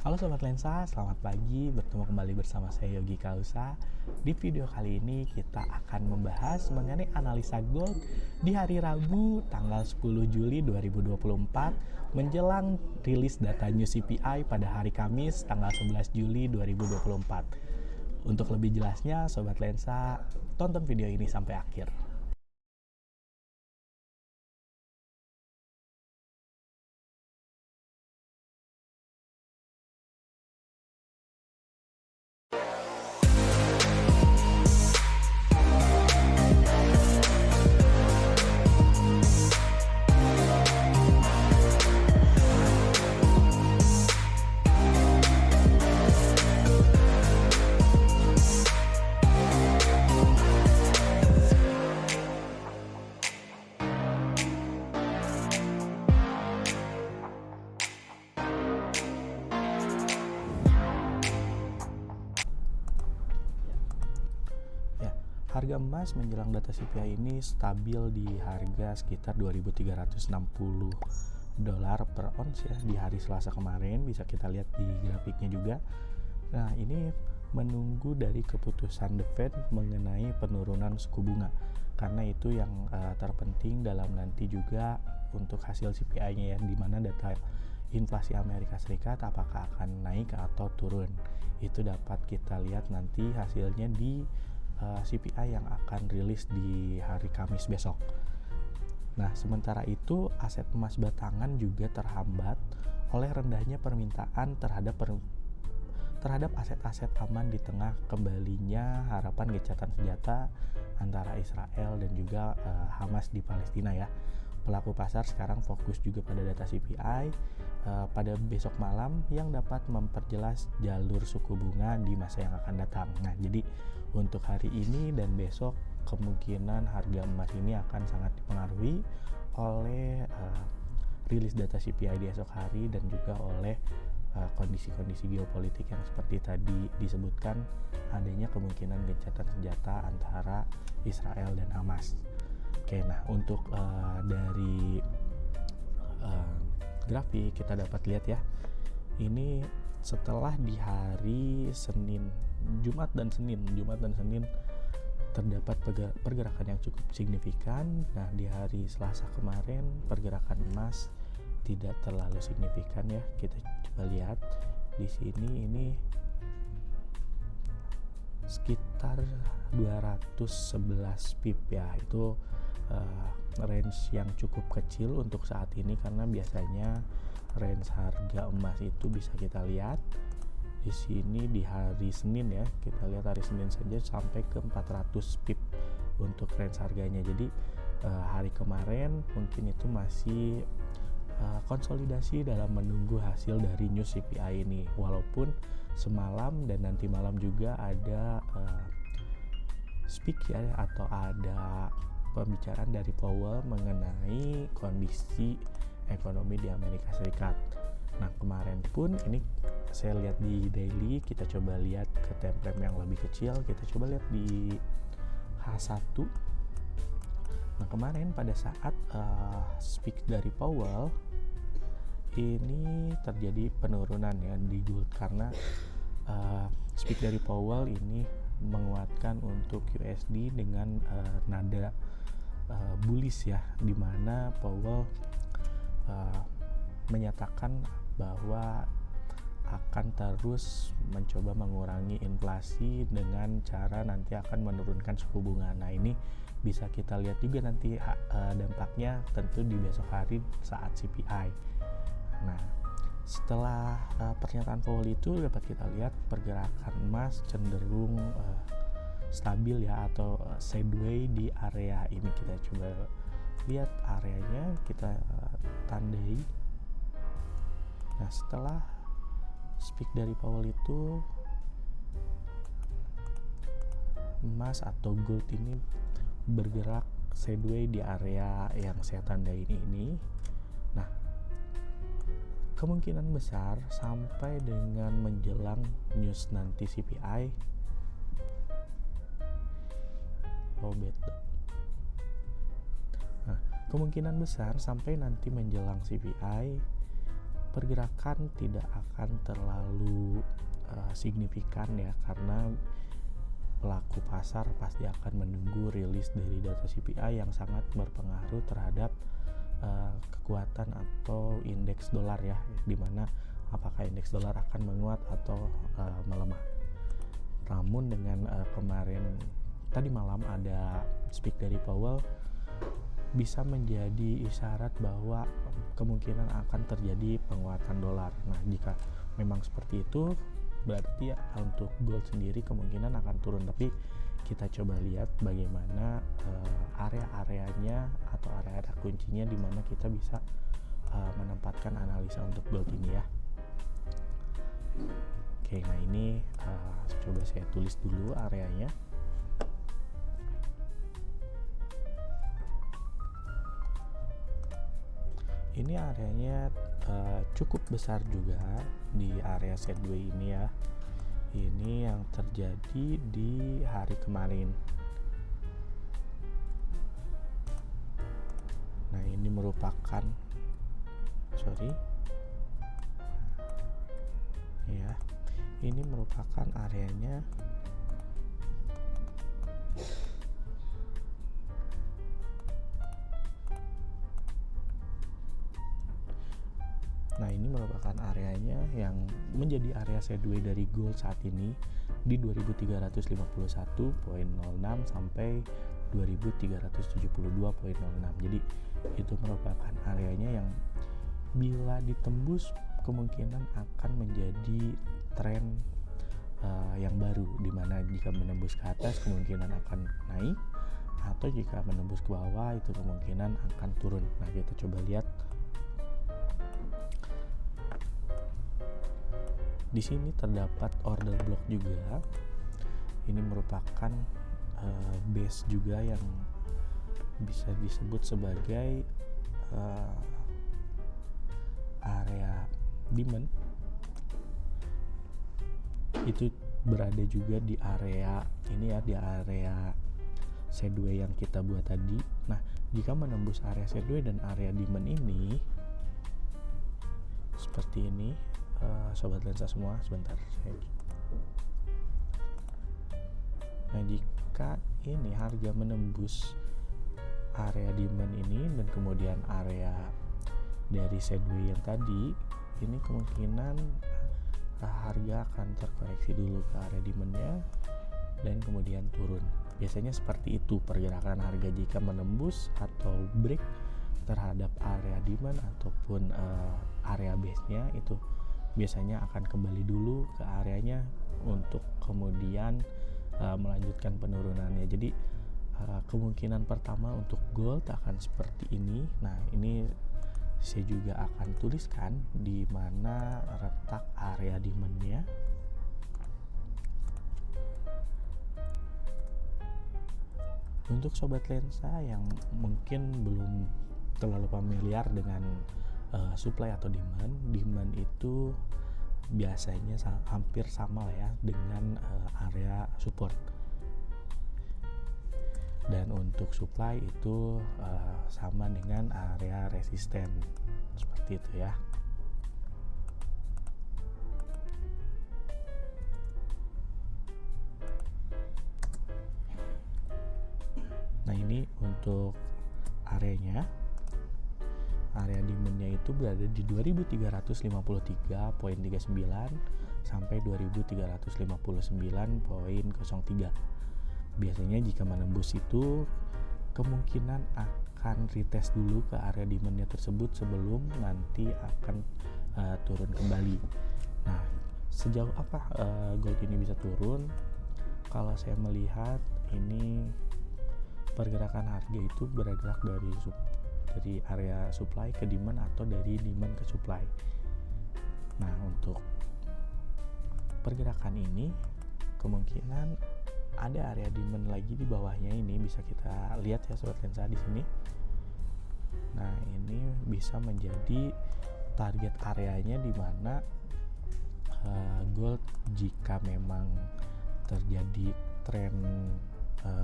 Halo Sobat Lensa, selamat pagi. Bertemu kembali bersama saya Yogi Kausa. Di video kali ini kita akan membahas mengenai analisa gold di hari Rabu tanggal 10 Juli 2024 menjelang rilis data New CPI pada hari Kamis tanggal 11 Juli 2024. Untuk lebih jelasnya Sobat Lensa, tonton video ini sampai akhir. Harga emas menjelang data CPI ini stabil di harga sekitar 2.360 dolar per ons ya di hari Selasa kemarin, bisa kita lihat di grafiknya juga. Nah, ini menunggu dari keputusan The Fed mengenai penurunan suku bunga, karena itu yang terpenting dalam nanti juga untuk hasil CPI-nya ya, di mana data inflasi Amerika Serikat apakah akan naik atau turun. Itu dapat kita lihat nanti hasilnya di CPI yang akan rilis di hari Kamis besok. Nah, sementara itu aset emas batangan juga terhambat oleh rendahnya permintaan terhadap aset-aset aman di tengah kembalinya harapan gencatan senjata antara Israel dan juga Hamas di Palestina ya. Pelaku pasar sekarang fokus juga pada data CPI pada besok malam yang dapat memperjelas jalur suku bunga di masa yang akan datang. Nah, jadi untuk hari ini dan besok kemungkinan harga emas ini akan sangat dipengaruhi oleh rilis data CPI di esok hari dan juga oleh kondisi-kondisi geopolitik yang seperti tadi disebutkan, adanya kemungkinan gencatan senjata antara Israel dan Hamas. Oke, nah untuk dari grafik kita dapat lihat ya, ini setelah di hari Jumat dan Senin terdapat pergerakan yang cukup signifikan. Nah, di hari Selasa kemarin pergerakan emas tidak terlalu signifikan ya. Kita coba lihat di sini, ini sekitar 211 pip ya. Itu range yang cukup kecil untuk saat ini, karena biasanya range harga emas itu bisa kita lihat di sini di hari Senin ya. Kita lihat hari Senin saja sampai ke 400 pip untuk range harganya. Jadi hari kemarin mungkin itu masih konsolidasi dalam menunggu hasil dari New CPI ini, walaupun semalam dan nanti malam juga ada speak ya, atau ada pembicaraan dari Powell mengenai kondisi ekonomi di Amerika Serikat. Nah, kemarin pun ini saya lihat di daily, kita coba lihat ke time frame yang lebih kecil, kita coba lihat di H1. Nah, kemarin pada saat speak dari Powell ini terjadi penurunan ya di gold, karena speak dari Powell ini menguatkan untuk USD dengan nada bullish ya, dimana Powell menyatakan bahwa akan terus mencoba mengurangi inflasi dengan cara nanti akan menurunkan suku bunga. Nah, ini bisa kita lihat juga nanti dampaknya tentu di besok hari saat CPI. Nah, setelah pernyataan Powell itu dapat kita lihat pergerakan emas cenderung stabil ya, atau sideways di area ini. Kita coba lihat areanya, kita tandai. Nah, setelah speak dari Powell itu, emas atau gold ini bergerak sideways di area yang saya tandai ini. Nah, kemungkinan besar sampai dengan menjelang news nanti CPI, kemungkinan besar sampai nanti menjelang CPI pergerakan tidak akan terlalu signifikan ya, karena pelaku pasar pasti akan menunggu rilis dari data CPI yang sangat berpengaruh terhadap kekuatan atau indeks dolar ya, dimana apakah indeks dolar akan menguat atau melemah. Namun dengan kemarin tadi malam ada speak dari Powell, bisa menjadi isyarat bahwa kemungkinan akan terjadi penguatan dolar. Nah, jika memang seperti itu, berarti ya, untuk gold sendiri kemungkinan akan turun. Tapi kita coba lihat bagaimana area-areanya atau area-area kuncinya di mana kita bisa menempatkan analisa untuk gold ini ya. Oke, nah ini coba saya tulis dulu areanya. Ini areanya cukup besar juga di area sideways ini ya. Ini yang terjadi di hari kemarin. Nah, ini merupakan ya, ini merupakan areanya yang menjadi area sideways dari gold saat ini di 2351.06 sampai 2372.06. Jadi itu merupakan areanya yang bila ditembus kemungkinan akan menjadi tren yang baru, dimana jika menembus ke atas kemungkinan akan naik, atau jika menembus ke bawah itu kemungkinan akan turun. Nah, kita coba lihat di sini terdapat order block juga. Ini merupakan base juga yang bisa disebut sebagai area demand. Itu berada juga di area ini ya, di area sideways yang kita buat tadi. Nah, jika menembus area sideways dan area demand ini seperti ini, sobat lensa semua, sebentar nah, jika ini harga menembus area demand ini dan kemudian area dari sideways yang tadi, ini kemungkinan harga akan terkoreksi dulu ke area demandnya dan kemudian turun. Biasanya seperti itu pergerakan harga jika menembus atau break terhadap area demand ataupun area base-nya, itu biasanya akan kembali dulu ke areanya untuk kemudian melanjutkan penurunannya. Jadi kemungkinan pertama untuk gold akan seperti ini. Nah, ini saya juga akan tuliskan di mana letak area demand-nya. Untuk sobat lensa yang mungkin belum terlalu familiar dengan supply atau demand itu biasanya hampir sama lah ya dengan area support. Dan untuk supply itu sama dengan area resisten, seperti itu ya. Nah, ini untuk areanya. Area demand-nya itu berada di 2353.39 sampai 2359.03. Biasanya jika menembus itu kemungkinan akan retest dulu ke area demand-nya tersebut sebelum nanti akan turun kembali. Nah, sejauh apa gold ini bisa turun? Kalau saya melihat ini pergerakan harga itu bergerak dari area supply ke demand atau dari demand ke supply. Nah, untuk pergerakan ini kemungkinan ada area demand lagi di bawahnya, ini bisa kita lihat ya sobat lensa di sini. Nah, ini bisa menjadi target areanya di mana gold jika memang terjadi tren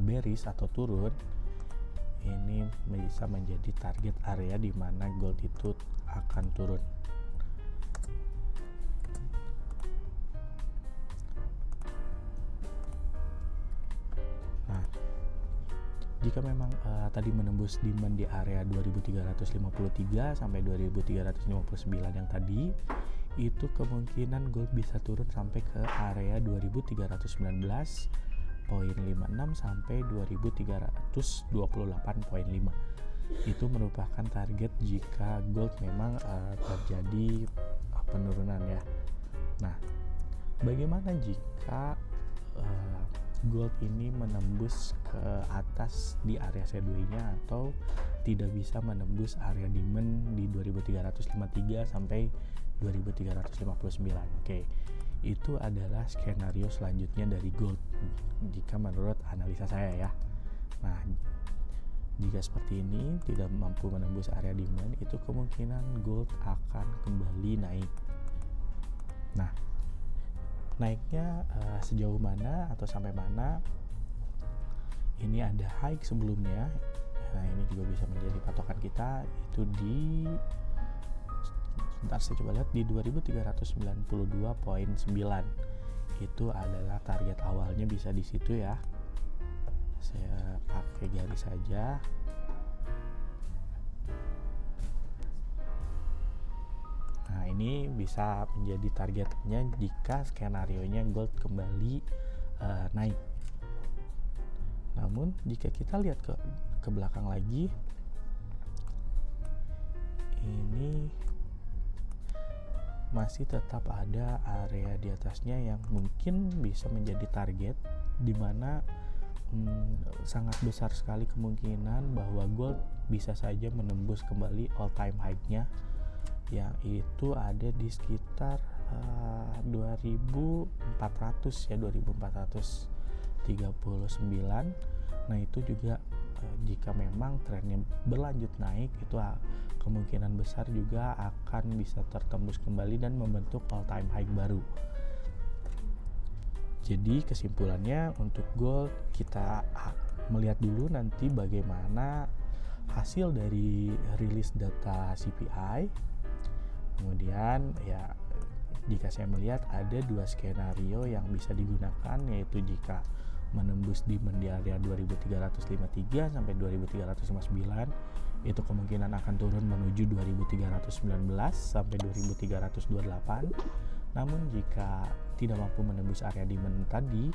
bearish atau turun, ini bisa menjadi target area di mana gold itu akan turun. jika memang tadi menembus demand di area 2353 sampai 2359 yang tadi, itu kemungkinan gold bisa turun sampai ke area 2319.56 sampai 2328.5. Itu merupakan target jika gold memang terjadi penurunan ya. Nah, bagaimana jika gold ini menembus ke atas di area sideways-nya atau tidak bisa menembus area demand di 2353 sampai 2359. Oke. Itu adalah skenario selanjutnya dari gold jika menurut analisa saya ya. Nah, jika seperti ini tidak mampu menembus area demand, itu kemungkinan gold akan kembali naik. Nah, naiknya sejauh mana atau sampai mana, ini ada high sebelumnya. Nah, ini juga bisa menjadi patokan kita, itu di sebentar saya coba lihat di 2392.9. Itu adalah target awalnya, bisa di situ ya. Saya pakai garis saja. Nah, ini bisa menjadi targetnya jika skenarionya gold kembali naik. Namun jika kita lihat ke belakang lagi, ini masih tetap ada area di atasnya yang mungkin bisa menjadi target, di mana sangat besar sekali kemungkinan bahwa gold bisa saja menembus kembali all time high-nya, yang itu ada di sekitar 2400 ya, 2439. Nah, itu juga jika memang trennya berlanjut naik, itu kemungkinan besar juga akan bisa tertembus kembali dan membentuk all time high baru. Jadi kesimpulannya untuk gold, kita melihat dulu nanti bagaimana hasil dari rilis data CPI. Kemudian ya, jika saya melihat ada dua skenario yang bisa digunakan, yaitu jika menembus demand di area 2353 sampai 2359, itu kemungkinan akan turun menuju 2319 sampai 2328. Namun jika tidak mampu menembus area demand tadi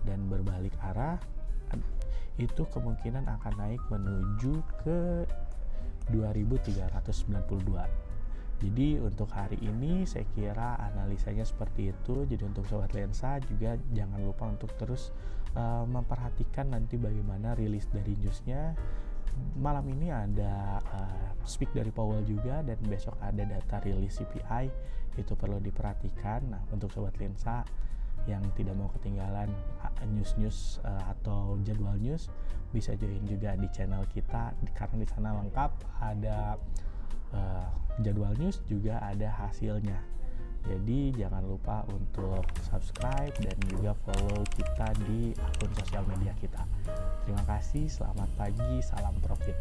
dan berbalik arah, itu kemungkinan akan naik menuju ke 2392. Jadi untuk hari ini saya kira analisanya seperti itu. Jadi untuk sobat lensa juga jangan lupa untuk terus memperhatikan nanti bagaimana rilis dari newsnya. Malam ini ada speak dari Powell juga, dan besok ada data rilis CPI, itu perlu diperhatikan. Nah, untuk sobat lensa yang tidak mau ketinggalan news atau jadwal news, bisa join juga di channel kita, karena di sana lengkap, ada jadwal news juga ada hasilnya. Jadi jangan lupa untuk subscribe dan juga follow kita di akun sosial media kita. Terima kasih, selamat pagi, salam profit.